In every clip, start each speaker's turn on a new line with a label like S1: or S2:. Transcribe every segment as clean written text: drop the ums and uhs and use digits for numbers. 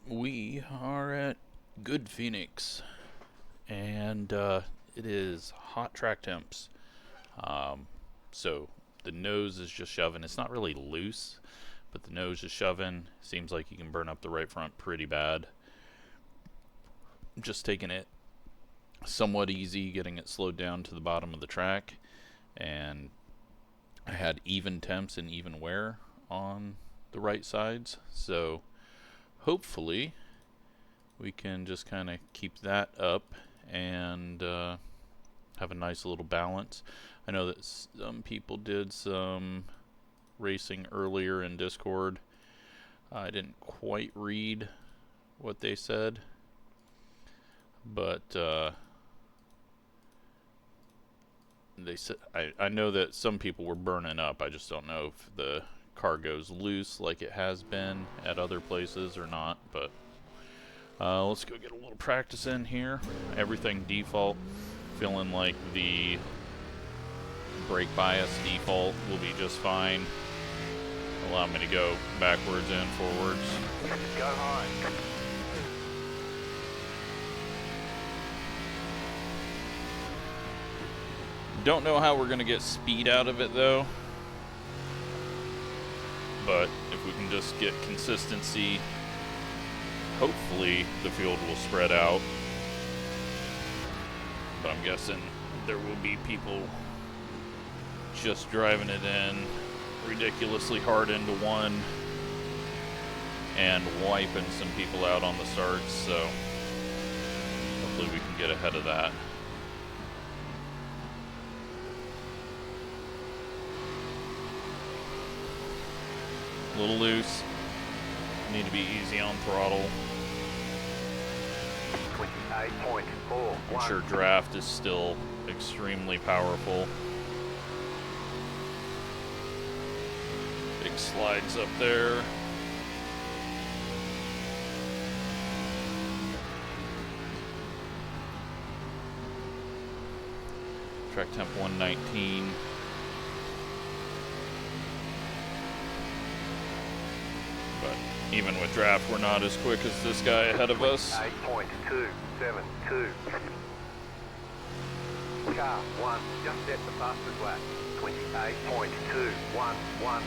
S1: We are at Good Phoenix, and it is hot track temps. So the nose is just shoving. It's not really loose, but the nose is shoving. Seems like you can burn up the right front pretty bad. Just taking it somewhat easy, getting it slowed down to the bottom of the track, and I had even temps and even wear on the right sides, so hopefully we can just kind of keep that up and have a nice little balance. I know that some people did some racing earlier in Discord. I didn't quite read what they said, but they said I know that some people were burning up. I just don't know if the car goes loose like it has been at other places or not, but let's go get a little practice in here. Everything default. Feeling like the brake bias default will be just fine. Allow me to go backwards and forwards.
S2: Go high.
S1: Don't know how we're going to get speed out of it though, but if we can just get consistency, hopefully the field will spread out. But I'm guessing there will be people just driving it in ridiculously hard into one and wiping some people out on the starts, so hopefully we can get ahead of that. A little loose. Need to be easy on throttle.
S2: 28.4.
S1: I'm sure draft is still extremely powerful. Big slides up there. Track temp 119. But even with draft, we're not as quick as this guy ahead of us.
S2: 8.272. Car 1, just set the fastest lap. 28.211.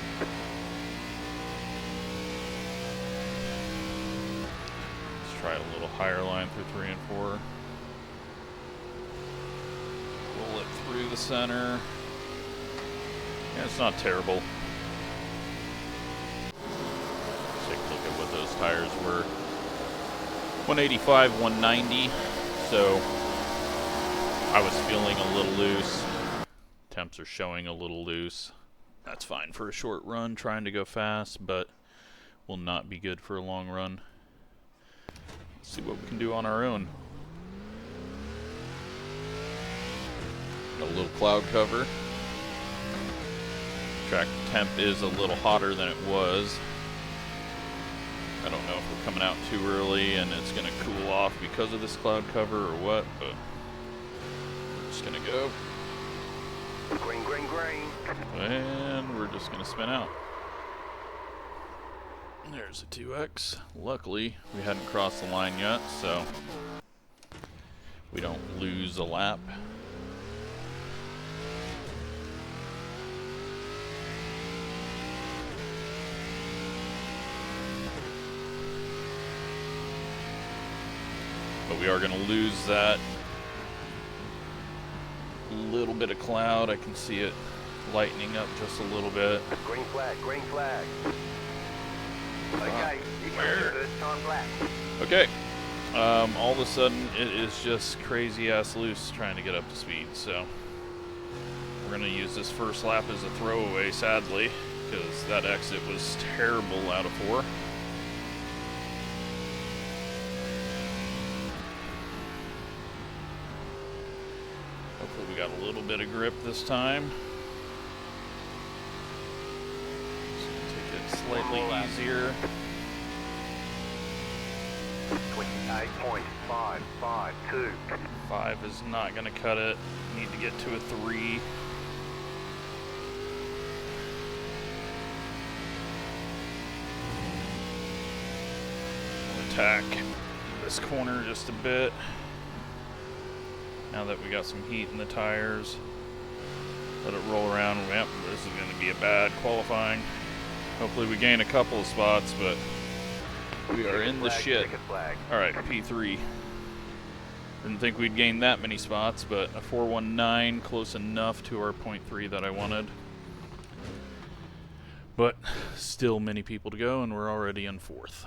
S1: Let's try a little higher line through 3 and 4. Roll it through the center. Yeah, it's not terrible. Take a look at what those tires were. 185, 190. So I was feeling a little loose. Temps are showing a little loose. That's fine for a short run, trying to go fast, but will not be good for a long run. Let's see what we can do on our own. A little cloud cover. Track temp is a little hotter than it was. I don't know if we're coming out too early and it's going to cool off because of this cloud cover or what, but we're just going to go.
S2: Green, green, green.
S1: And we're just going to spin out. There's a 2X. Luckily, we hadn't crossed the line yet, so we don't lose a lap. But we are going to lose that little bit of cloud. I can see it lightening up just a little bit.
S2: Green flag, green flag. Okay, you can
S1: Where?
S2: first time black.
S1: Okay. All of a sudden, it is just crazy ass loose trying to get up to speed. So we're going to use this first lap as a throwaway, sadly, because that exit was terrible out of 4. Hopefully we got a little bit of grip this time. Just gonna take it slightly easier.
S2: 28.552.
S1: 5 is not gonna cut it. Need to get to a 3. attack this corner just a bit. Now that we got some heat in the tires. Let it roll around. Yep, this is going to be a bad qualifying. Hopefully we gain a couple of spots, but we are in the shit. Alright, P3. Didn't think we'd gain that many spots, but a 419, close enough to our .3 that I wanted. But still many people to go, and we're already in 4th.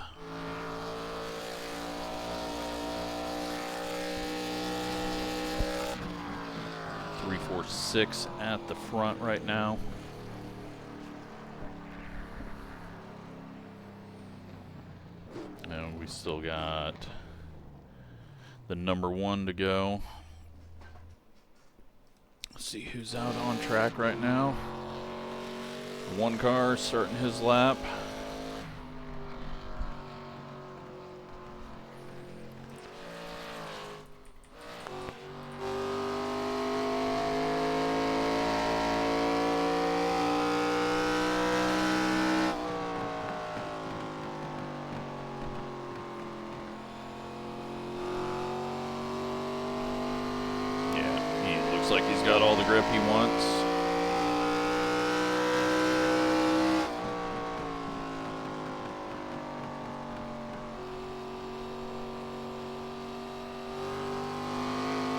S1: Three, 4, 6 at the front right now. And we still got the number 1 to go. Let's see who's out on track right now. One car starting his lap. Like he's got all the grip he wants.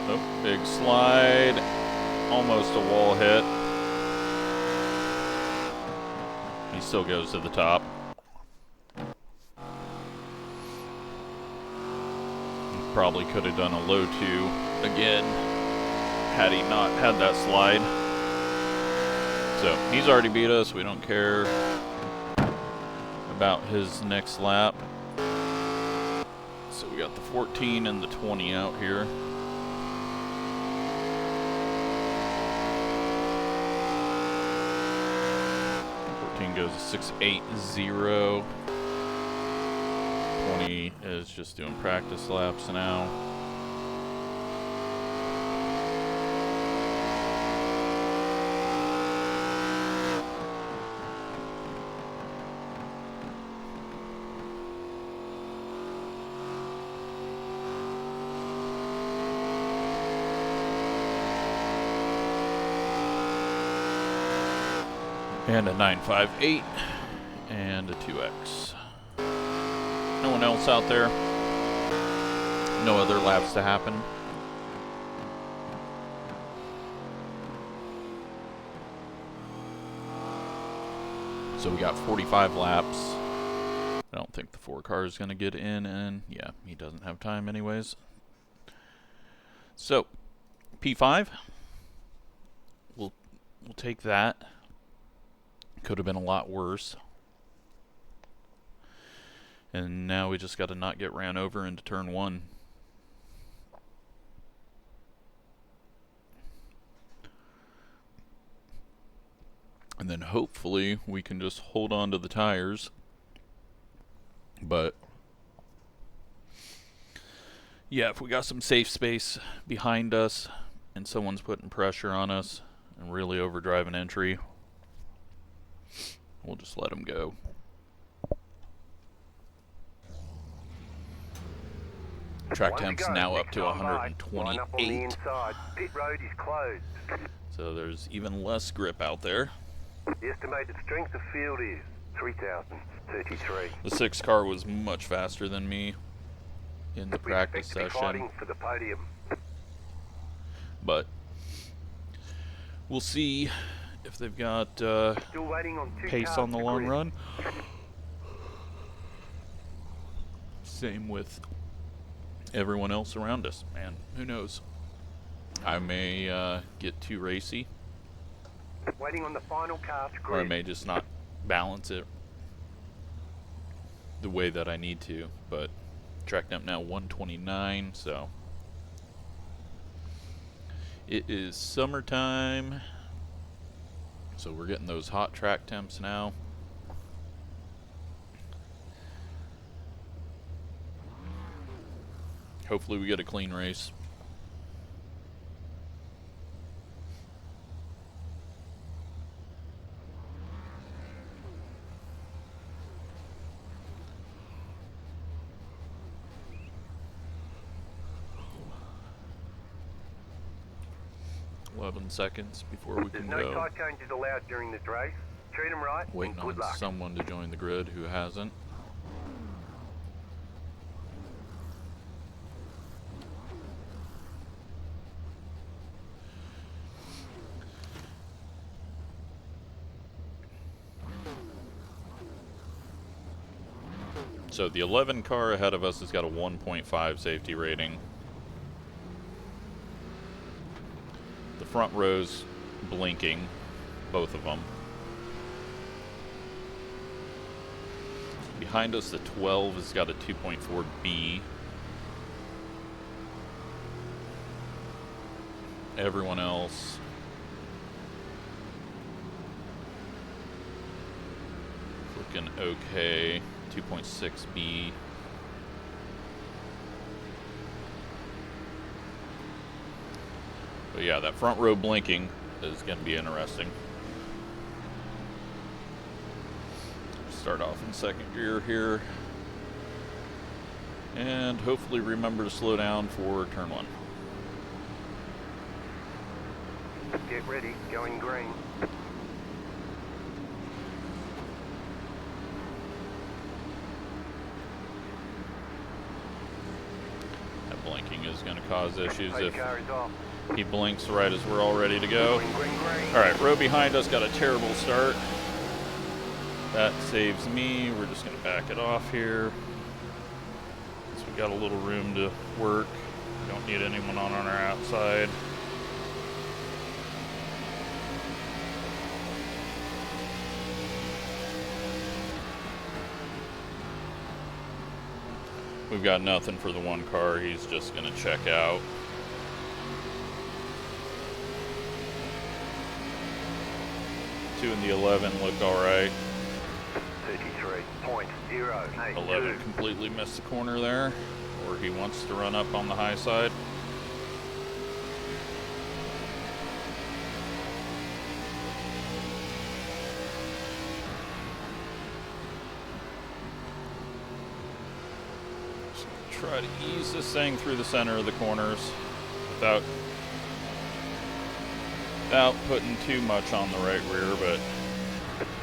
S1: Oh, big slide. Almost a wall hit. He still goes to the top. He probably could have done a low 2 again had he not had that slide. So he's already beat us. We don't care about his next lap. So we got the 14 and the 20 out here. Goes 680. 20 is just doing practice laps now. And a 958 and a 2X. No one else out there. No other laps to happen. So we got 45 laps. I don't think the 4 car is going to get in, and yeah, he doesn't have time anyways. So P5. We'll take that. Could have been a lot worse. And now we just got to not get ran over into turn 1. And then hopefully we can just hold on to the tires. But yeah, if we got some safe space behind us and someone's putting pressure on us and really overdriving entry, we'll just let him go. Track temp's now up to 128.
S2: Pit road is closed.
S1: So there's even less grip out there.
S2: The estimated strength of field is 3,033.
S1: The 6 car was much faster than me in the practice session.
S2: Fighting for the podium.
S1: But we'll see if they've got
S2: Still waiting on 2
S1: pace
S2: cars
S1: on the
S2: to
S1: long
S2: grid.
S1: run. Same with everyone else around us. Man, who knows? I may get too racy,
S2: Waiting on the final car to
S1: or I
S2: grid.
S1: may just not balance it the way that I need to. But track temp now 129, so it is summertime. So we're getting those hot track temps now. Hopefully we get a clean race. 11 seconds before we
S2: There's
S1: can
S2: no
S1: go.
S2: tyre changes allowed during this race. Treat them right
S1: Waiting
S2: and good
S1: on
S2: luck.
S1: someone to join the grid who hasn't. So the 11 car ahead of us has got a 1.5 safety rating. The front row's blinking, both of them. Behind us, the 12 has got a 2.4B. Everyone else looking okay. 2.6B. But yeah, that front row blinking is going to be interesting. Start off in second gear here. And hopefully remember to slow down for turn 1.
S2: Get ready, going green.
S1: That blinking is going to cause issues if
S2: Car is off.
S1: he blinks right as we're all ready to go.
S2: Green, green, green.
S1: Alright, row behind us got a terrible start. That saves me. We're just going to back it off here. So we got a little room to work. We don't need anyone on our outside. We've got nothing for the one car. He's just going to check out. Two and the 11 look all right.
S2: 33.082.
S1: 11 completely missed the corner there, or he wants to run up on the high side. Just gonna try to ease this thing through the center of the corners without putting too much on the right rear, but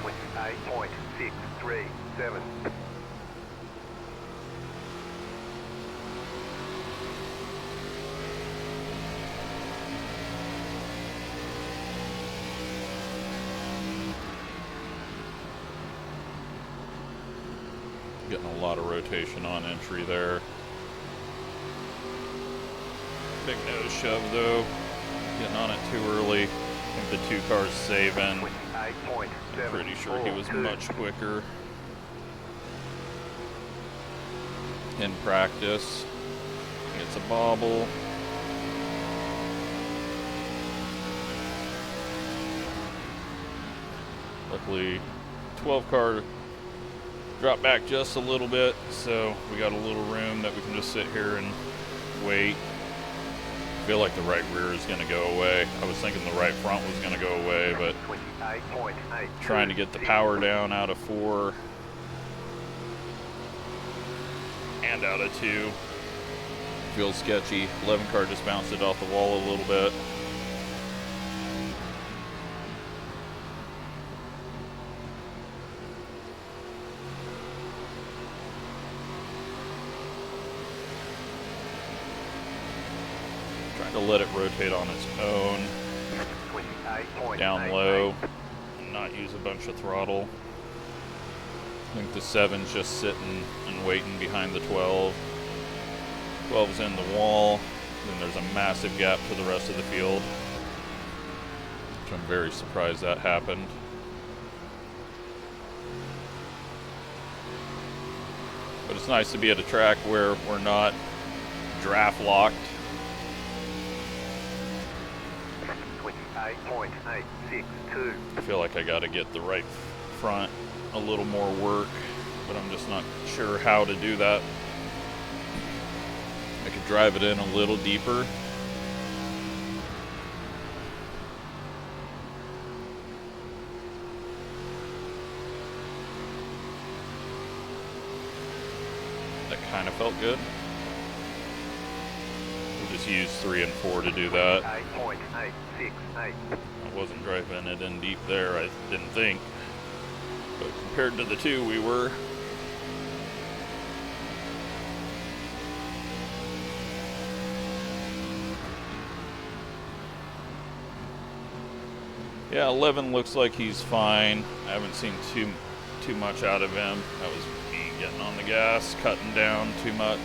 S2: 28.637.
S1: getting a lot of rotation on entry there. Big nose shove though, getting on it too early. I think the two cars saving. I'm pretty sure he was much quicker in practice. Gets a bobble. Luckily, 12 car dropped back just a little bit, so we got a little room that we can just sit here and wait. I feel like the right rear is going to go away. I was thinking the right front was going to go away, but trying to get the power down out of 4 and out of 2 feels sketchy. 11 car just bounced it off the wall a little bit. To let it rotate on its own, down low, and not use a bunch of throttle. I think the 7's just sitting and waiting behind the 12. 12's in the wall, then there's a massive gap to the rest of the field, which I'm very surprised that happened. But it's nice to be at a track where we're not draft locked.
S2: 28.862.
S1: I feel like I got to get the right front a little more work, but I'm just not sure how to do that. I could drive it in a little deeper. That kind of felt good. We'll just use 3 and 4 to do that.
S2: 8.868.
S1: I wasn't driving it in deep there, I didn't think. But compared to the 2, we were. Yeah, 11 looks like he's fine. I haven't seen too much out of him. That was me getting on the gas, cutting down too much.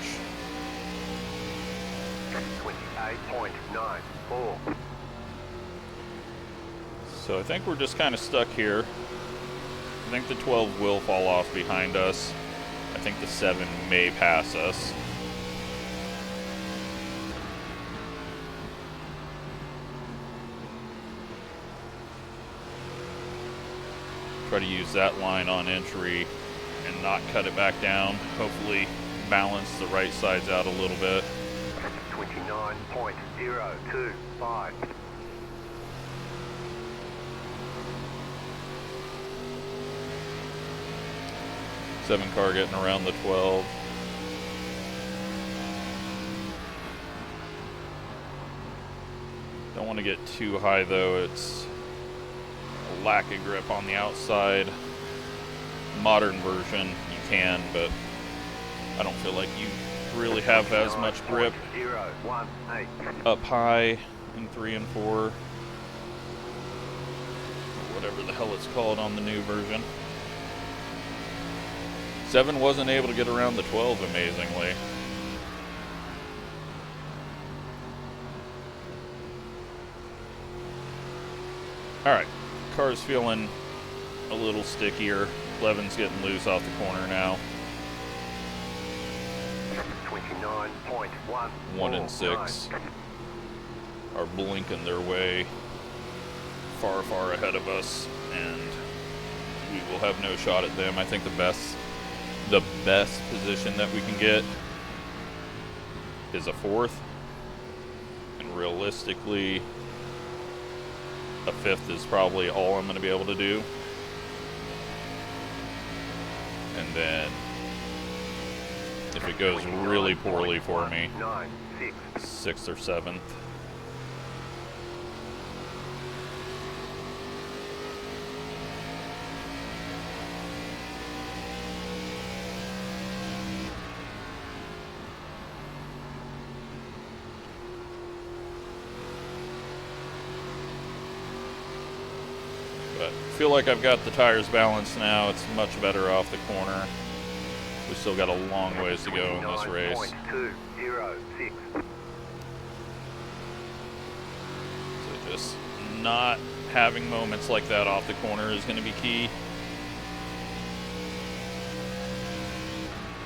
S2: 28.94.
S1: So I think we're just kind of stuck here. I think the 12 will fall off behind us. I think the 7 may pass us. Try to use that line on entry and not cut it back down. Hopefully balance the right sides out a little bit.
S2: 29.025.
S1: Seven car getting around the 12. Don't want to get too high though. It's a lack of grip on the outside. Modern version you can, but I don't feel like you really have as much grip
S2: 018.
S1: up high in 3 and 4, or whatever the hell it's called on the new version. 7 wasn't able to get around the 12 amazingly. Alright, car's feeling a little stickier. 11's getting loose off the corner now.
S2: 29.1.
S1: 1 and 6 are blinking their way far, far ahead of us, and we will have no shot at them. I think the best position that we can get is a 4th, and realistically a 5th is probably all I'm going to be able to do. And then if it goes really poorly for me, 6th or 7th. But I feel like I've got the tires balanced now. It's much better off the corner. We still got a long ways to go in this race.
S2: 29.206.
S1: So just not having moments like that off the corner is going to be key.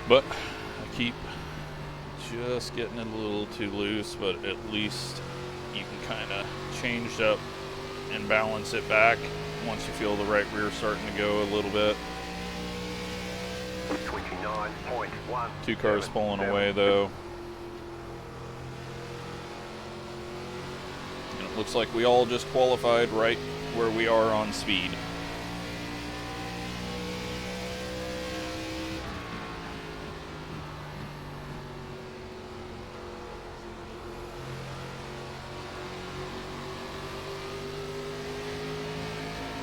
S1: But I keep just getting it a little too loose, but at least you can kind of change up and balance it back once you feel the right rear starting to go a little bit.
S2: 29.1.
S1: 2 cars pulling away though. And it looks like we all just qualified right where we are on speed.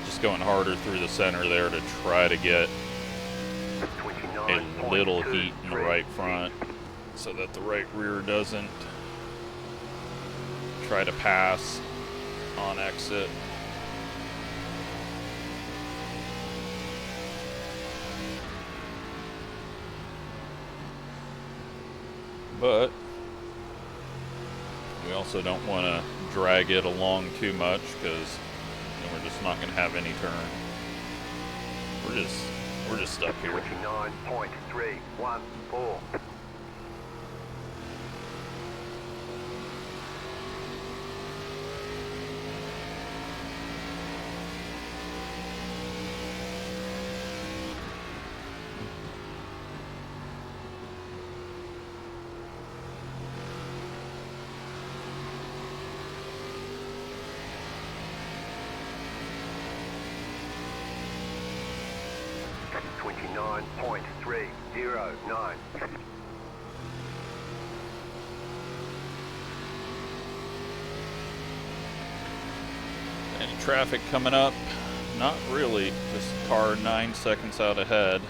S1: Just going harder through the center there to try to get a little heat in the right front so that the right rear doesn't try to pass on exit. But we also don't want to drag it along too much, because then we're just not going to have any turn. We're just stuck here.
S2: 29.314. .309.
S1: Any traffic coming up? Not really. Just car 9 seconds out ahead.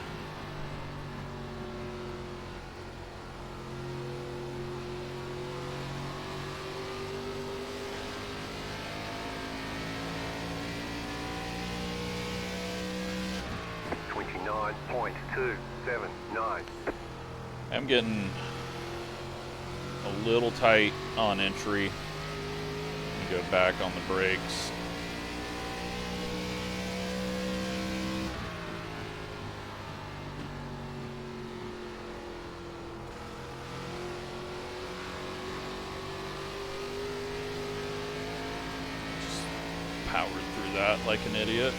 S2: .279.
S1: I'm getting a little tight on entry. Go back on the brakes. Just powered through that like an idiot.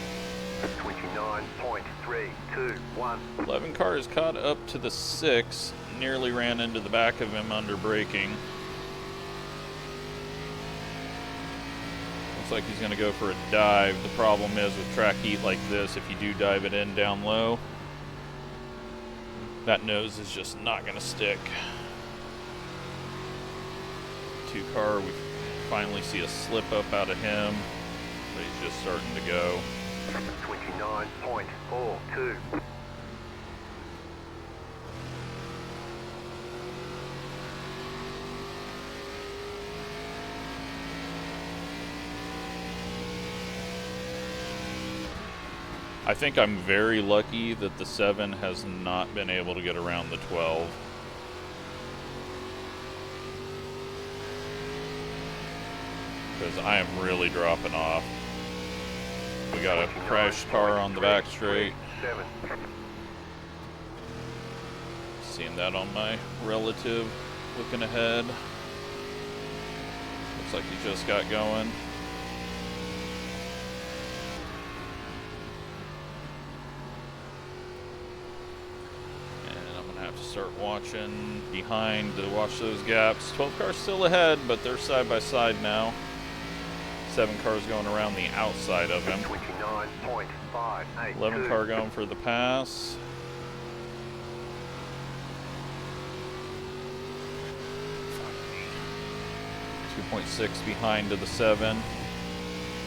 S2: 29.321.
S1: 11 car is caught up to the 6. Nearly ran into the back of him under braking. Looks like he's going to go for a dive. The problem is with track heat like this, if you do dive it in down low, that nose is just not going to stick. 2 car, we finally see a slip up out of him, but he's just starting to go.
S2: 29.42.
S1: I think I'm very lucky that the 7 has not been able to get around the 12. Because I am really dropping off. We got a crashed car on the back straight. Seeing that on my relative looking ahead. Looks like he just got going. Start watching behind to watch those gaps. 12 cars still ahead, but they're side by side now. 7 cars going around the outside of him. 11 car going for the pass. .6 behind to the 7.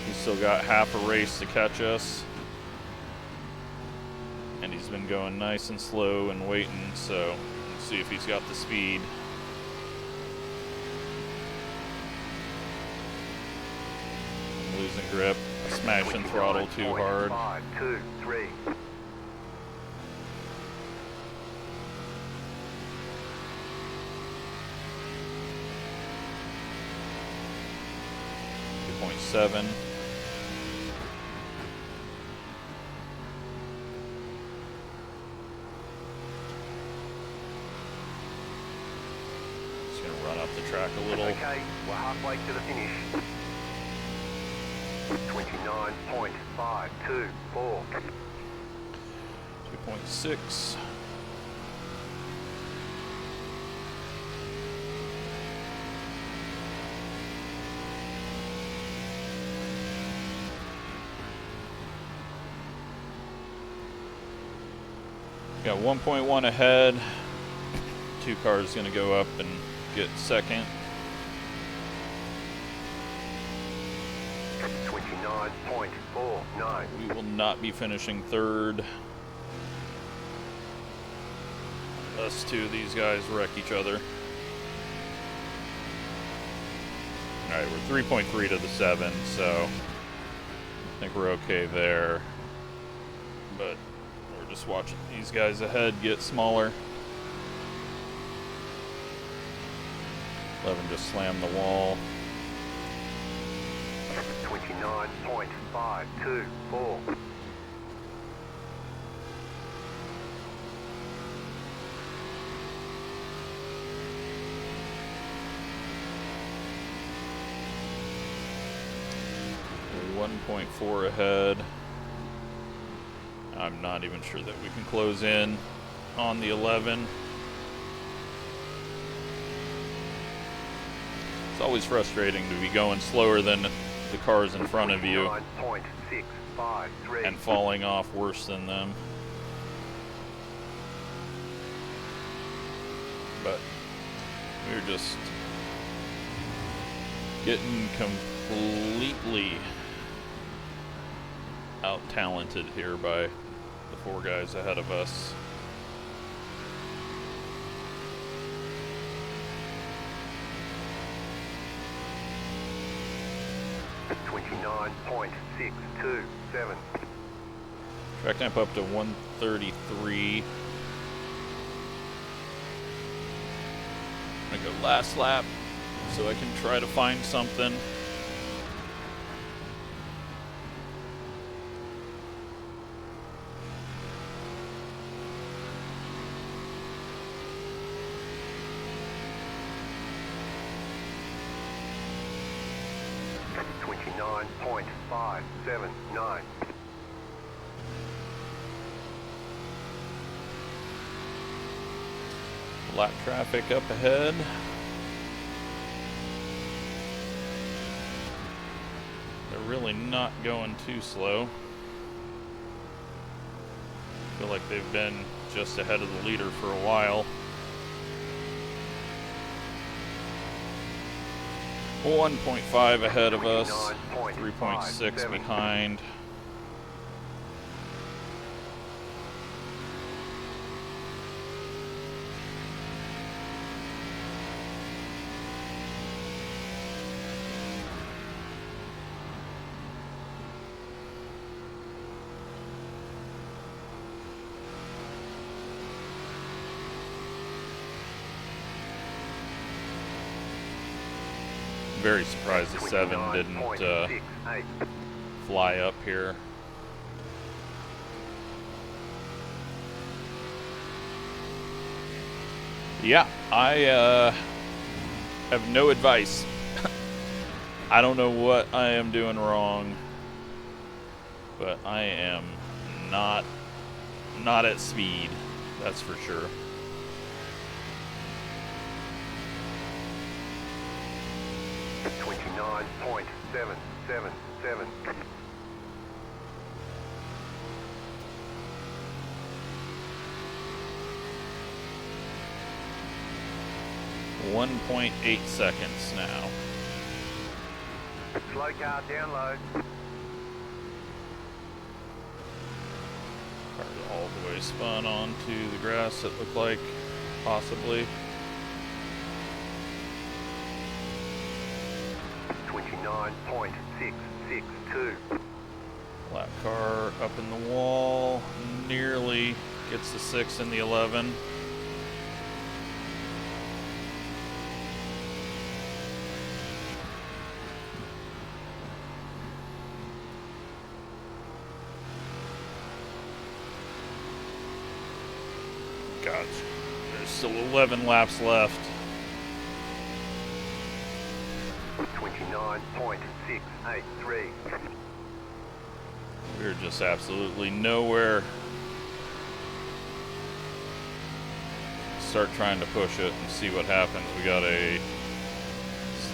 S1: He's still got half a race to catch us. And he's been going nice and slow and waiting, so let's see if he's got the speed. I'm losing grip, smashing throttle too hard.
S2: 5, 2, 3.
S1: .7. Track a little.
S2: Okay, we're halfway to the finish. 29.524.
S1: 2.6. Got 1.1 ahead. 2 cars going to go up and get second.
S2: 29.49.
S1: We will not be finishing third. Us 2 of these guys wreck each other. Alright, we're 3.3 to the 7, so I think we're okay there. But we're just watching these guys ahead get smaller. 11 just slammed the wall.
S2: 29.524.
S1: We're 1.4 ahead. I'm not even sure that we can close in on the 11. It's always frustrating to be going slower than the cars in front of you and falling off worse than them. But we're just getting completely out-talented here by the 4 guys ahead of us.
S2: .627.
S1: Track temp up to 133. I'm gonna go last lap so I can try to find something.
S2: .579.
S1: Lap traffic up ahead. They're really not going too slow. I feel like they've been just ahead of the leader for a while. 1.5 ahead of us, 3.6 behind. Very surprised the 7 didn't fly up here. Yeah, I have no advice. I don't know what I am doing wrong, but I am not at speed, that's for sure.
S2: .777.
S1: 1.8 seconds now.
S2: Slow car download.
S1: Car's all the way spun onto the grass, it looked like, possibly.
S2: 29.662.
S1: Lap car up in the wall, nearly gets the 6 in the 11. God, there's still 11 laps left.
S2: 29.683.
S1: We're just absolutely nowhere. Start trying to push it and see what happens. We got a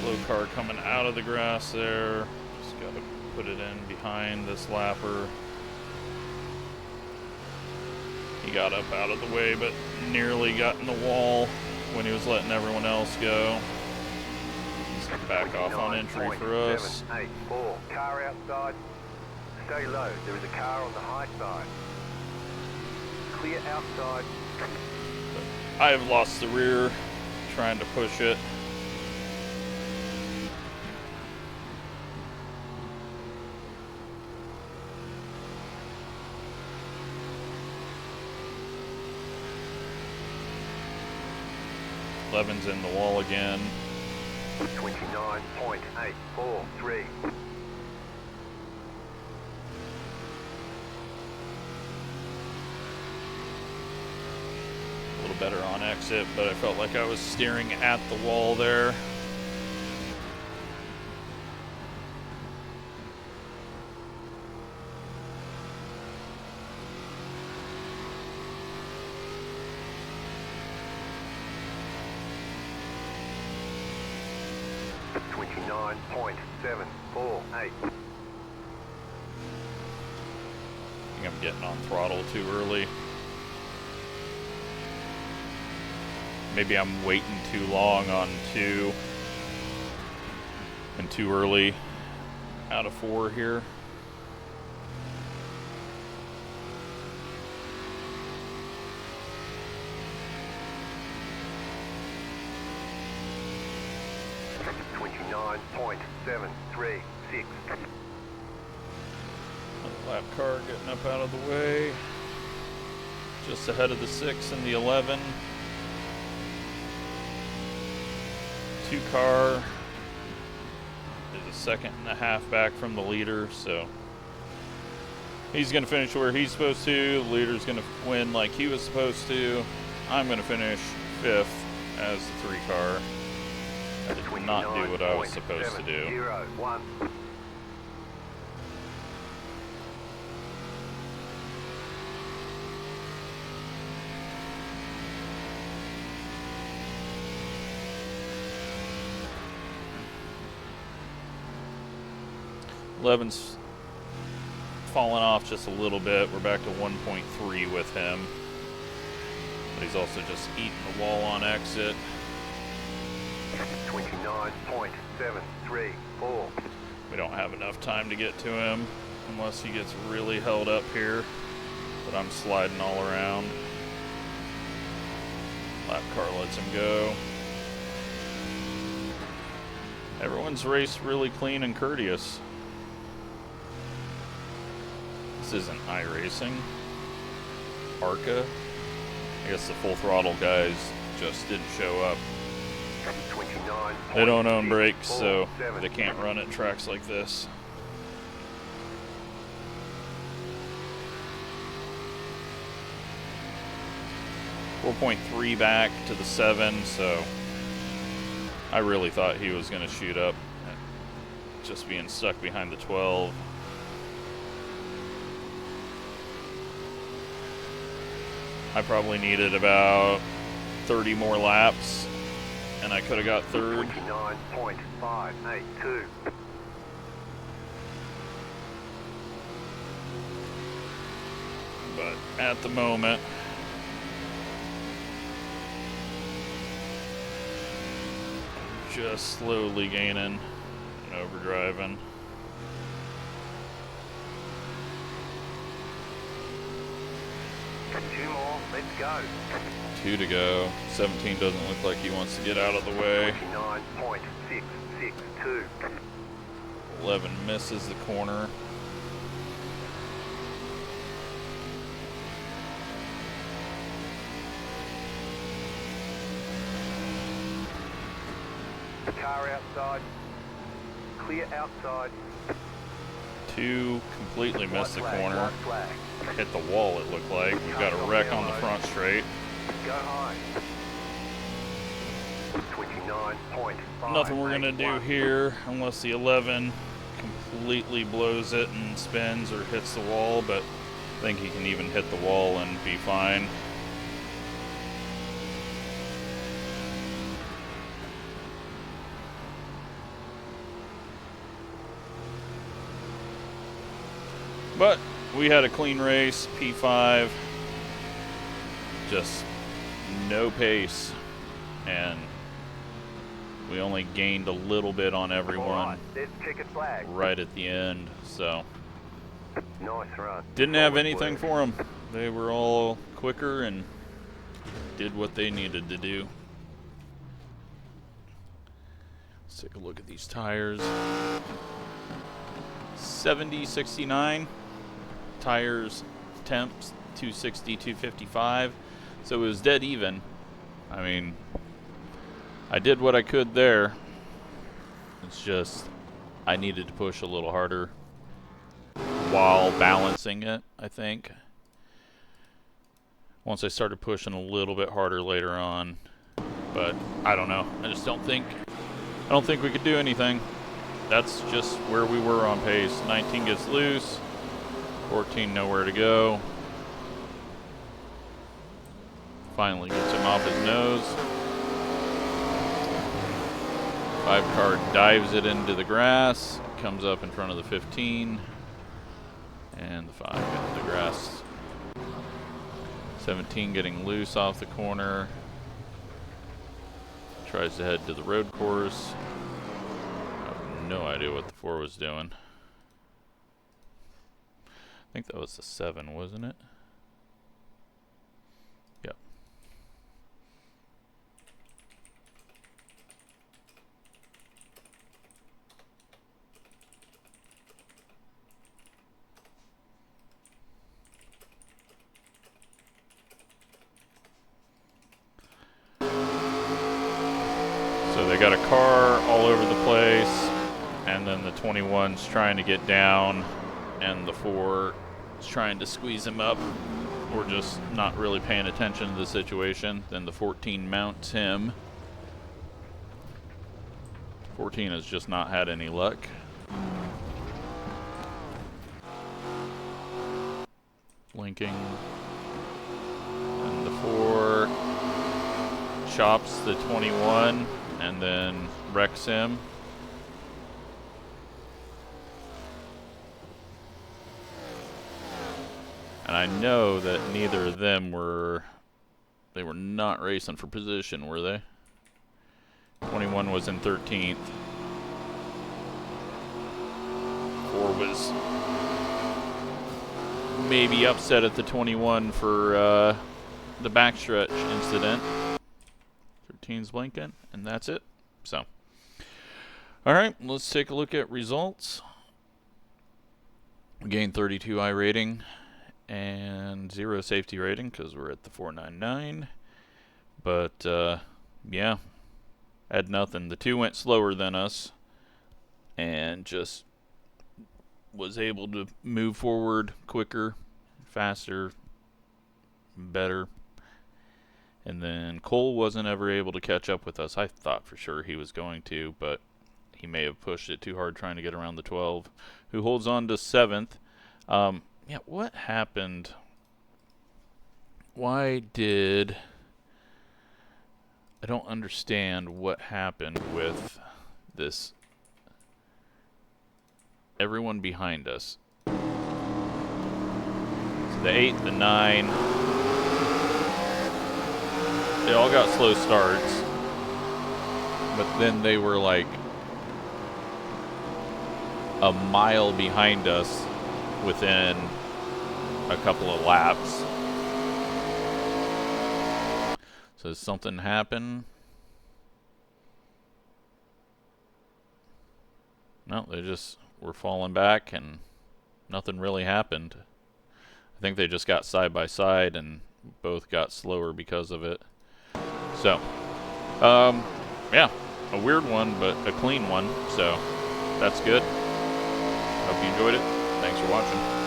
S1: slow car coming out of the grass there. Just got to put it in behind this lapper. He got up out of the way, but nearly got in the wall when he was letting everyone else go. He's back off on entry for us.
S2: 784. Car outside. Stay low. There is a car on the high side. Clear outside.
S1: I have lost the rear trying to push it. Levin's in the wall again.
S2: 29.843.
S1: A little better on exit, but I felt like I was steering at the wall there.
S2: .748.
S1: I think I'm getting on throttle too early. Maybe I'm waiting too long on 2 and too early out of 4 here.
S2: 29.736.
S1: Another lap car getting up out of the way. Just ahead of the 6 and the 11. 2 car is a second and a half back from the leader, so he's going to finish where he's supposed to. The leader's going to win like he was supposed to. I'm going to finish 5th as the 3 car. I did not do what I was supposed to do.
S2: 01.
S1: 11's fallen off just a little bit. We're back to 1.3 with him. But he's also just eating the wall on exit.
S2: 29.734.
S1: We don't have enough time to get to him unless he gets really held up here. But I'm sliding all around. Lap car lets him go. Everyone's raced really clean and courteous. This isn't iRacing. ARCA. I guess the full throttle guys just didn't show up. They don't own brakes, so they can't run at tracks like this. .3 back to the 7, so I really thought he was going to shoot up, just being stuck behind the 12. I probably needed about 30 more laps, and I could have got 3rd.
S2: 29.582.
S1: But at the moment, just slowly gaining and overdriving.
S2: Two more, let's go.
S1: 2 to go. 17 doesn't look like he wants to get out of the way.
S2: 29.662.
S1: 11 misses the corner.
S2: Car outside. Clear outside.
S1: 2 completely missed the
S2: White flag,
S1: corner.
S2: white flag.
S1: Hit the wall, it looked like. We've got a wreck on the front straight.
S2: Go high. 29.5.
S1: Nothing we're gonna do here unless the 11 completely blows it and spins or hits the wall, but I think he can even hit the wall and be fine. But we had a clean race, P5, just no pace, and we only gained a little bit on everyone right at the end, so
S2: Nice run.
S1: didn't have anything for them. They were all quicker and did what they needed to do. Let's take a look at these tires. 70/69 tires, temps 260, 255, so it was dead even. I mean, I did what I could there. It's just I needed to push a little harder while balancing it, I think. Once I started pushing a little bit harder later on, but I don't know. I don't think we could do anything. That's just where we were on pace. 19 gets loose, 14 nowhere to go. Finally gets him off his nose. 5 car dives it into the grass, comes up in front of the 15, and the 5 into the grass. 17 getting loose off the corner. Tries to head to the road course. No idea what the 4 was doing. I think that was the 7, wasn't it? Yep. – So they got a car all over the place, and then the 21's trying to get down, and the 4 is trying to squeeze him up, or just not really paying attention to the situation. Then the 14 mounts him. 14 has just not had any luck. Linking. And the 4 chops the 21 and then wrecks him. And I know that neither of them were not racing for position, were they? 21 was in 13th. 4 was maybe upset at the 21 for the backstretch incident. 13's blinking, and that's it. So, all right, let's take a look at results. We gained 32 I rating and 0 safety rating because we're at the 499. But yeah, had nothing. The 2 went slower than us and just was able to move forward quicker, faster, better. And then Cole wasn't ever able to catch up with us. I thought for sure he was going to, but he may have pushed it too hard trying to get around the 12, who holds on to 7th. Yeah, what happened? Why did... I don't understand what happened with this. Everyone behind us. So the 8, the 9... They all got slow starts, but then they were like a mile behind us within a couple of laps. So did something happen? No, they just were falling back and nothing really happened. I think they just got side by side and both got slower because of it. So, yeah, a weird one, but a clean one, so that's good. Hope you enjoyed it. Thanks for watching.